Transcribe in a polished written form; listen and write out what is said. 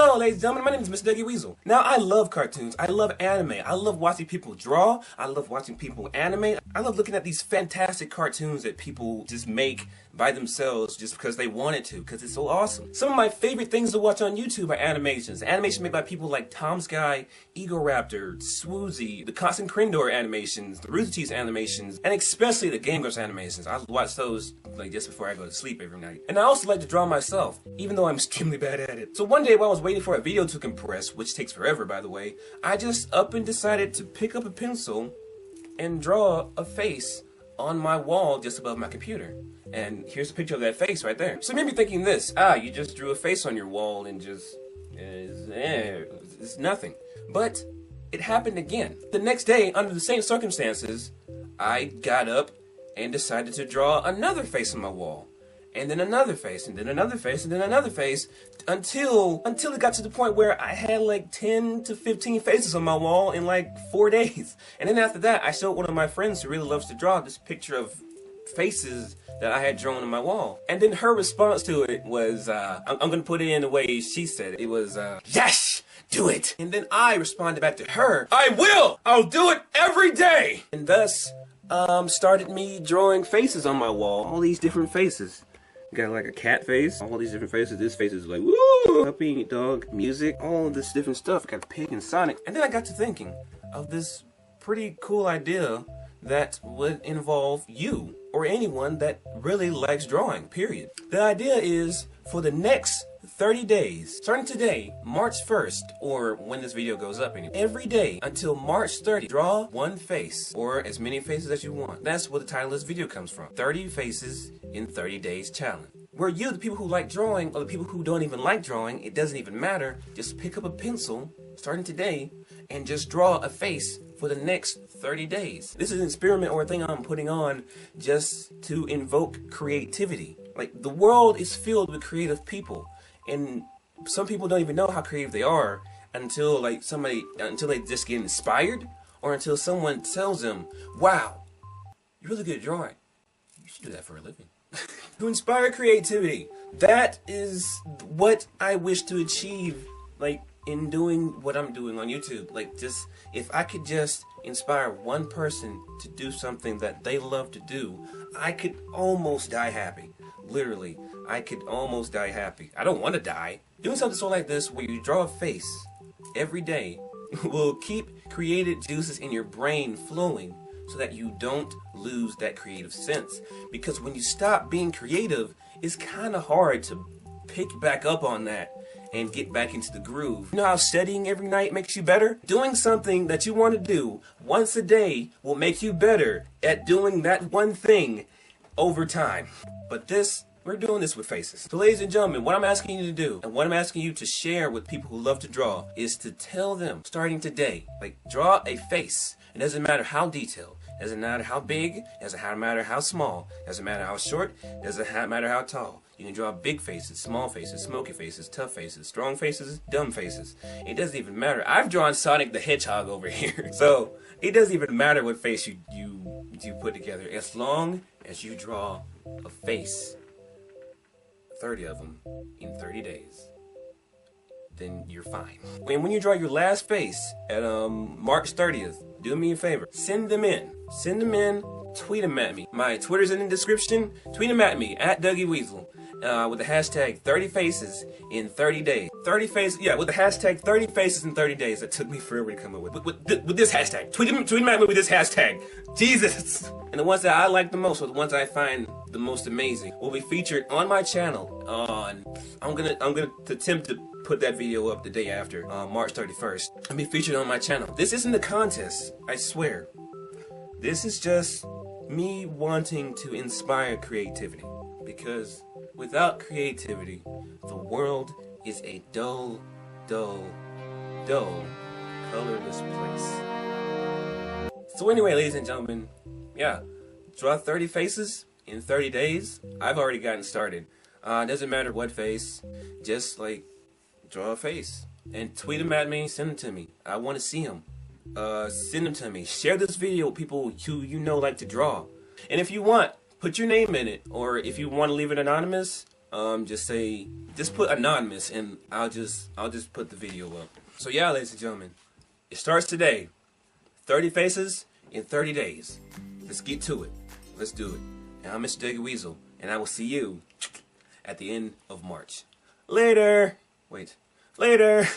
Hello, ladies and gentlemen, my name is Mr. Dougie Weasel. Now, I love cartoons. I love anime. I love watching people draw. I love watching people animate. I love looking at these fantastic cartoons that people just make by themselves just because they wanted to, because it's so awesome. Some of my favorite things to watch on YouTube are animations. Animation made by people like Tom Sky, Egoraptor, Swoozy, the Constant Crindor animations, the Rooster Teeth animations, and especially the Game Grumps animations. I watch those like just before I go to sleep every night. And I also like to draw myself, even though I'm extremely bad at it. So one day while I was waiting for a video to compress, which takes forever by the way, I just up and decided to pick up a pencil and draw a face on my wall just above my computer. And here's a picture of that face right there. So it made me thinking this, you just drew a face on your wall and just, it's nothing. But it happened again. The next day, under the same circumstances, I got up and decided to draw another face on my wall. And then another face, and then another face, and then another face, until it got to the point where I had like 10 to 15 faces on my wall in like 4 days. And then after that, I showed one of my friends who really loves to draw this picture of faces that I had drawn on my wall. And then her response to it was, I'm gonna put it in the way she said it. It was, yes! Do it! And then I responded back to her, I will! I'll do it every day! And thus, started me drawing faces on my wall. All these different faces. Got like a cat face, all these different faces. This face is like, woo! Puppy, dog, music, all of this different stuff. Got a pig and Sonic. And then I got to thinking of this pretty cool idea that would involve you or anyone that really likes drawing, period. The idea is for the next 30 days, starting today, March 1st, or when this video goes up anyway, every day until March 30, draw one face, or as many faces as you want. That's where the title of this video comes from. 30 faces in 30 days challenge. Where you, the people who like drawing, or the people who don't even like drawing, it doesn't even matter, just pick up a pencil, starting today, and just draw a face for the next 30 days. This is an experiment or a thing I'm putting on just to invoke creativity. Like, the world is filled with creative people. And some people don't even know how creative they are until until they just get inspired, or until someone tells them, wow, you're really good at drawing. You should do that for a living. To inspire creativity. That is what I wish to achieve, like, in doing what I'm doing on YouTube. Like, just, if I could just inspire one person to do something that they love to do, I could almost die happy. Literally, I could almost die happy. I don't want to die. Doing something so like this, where you draw a face every day, will keep creative juices in your brain flowing so that you don't lose that creative sense. Because when you stop being creative, it's kind of hard to pick back up on that and get back into the groove. You know how studying every night makes you better? Doing something that you want to do once a day will make you better at doing that one thing over time. But we're doing this with faces. So ladies and gentlemen, what I'm asking you to do, and what I'm asking you to share with people who love to draw, is to tell them, starting today, like, draw a face. It doesn't matter how detailed. It doesn't matter how big. It doesn't matter how small. It doesn't matter how short. It doesn't matter how tall. You can draw big faces, small faces, smoky faces, tough faces, strong faces, dumb faces. It doesn't even matter. I've drawn Sonic the Hedgehog over here. So it doesn't even matter what face you put together, as long as you draw a face, 30 of them in 30 days, then you're fine. And when you draw your last face at March 30th, do me a favor, send them in, tweet them at me. My Twitter's in the description. Tweet them at me, at Dougie Weasel, with the hashtag 30 faces in 30 days. 30 faces, yeah, with the hashtag 30 faces in 30 days. That took me forever to come up with this hashtag. Tweet them at me with this hashtag. Jesus! And the ones that I like the most, or the ones I find the most amazing, will be featured on my channel on, I'm gonna attempt to put that video up the day after, March 31st. I'll be featured on my channel. This isn't a contest, I swear. This is just me wanting to inspire creativity. Because without creativity, the world is a dull, dull, dull, colorless place. So anyway, ladies and gentlemen, yeah, draw 30 faces in 30 days. I've already gotten started. Doesn't matter what face, just like draw a face and tweet them at me, send them to me. I want to see them. Send them to me. Share this video with people who you know like to draw. And if you want, put your name in it, or if you want to leave it anonymous, just put anonymous, and I'll just put the video up. So yeah, ladies and gentlemen, it starts today. 30 faces in 30 days. Let's get to it. Let's do it. And I'm Mr. Dougie Weasel, and I will see you at the end of March. Later. Wait. Later.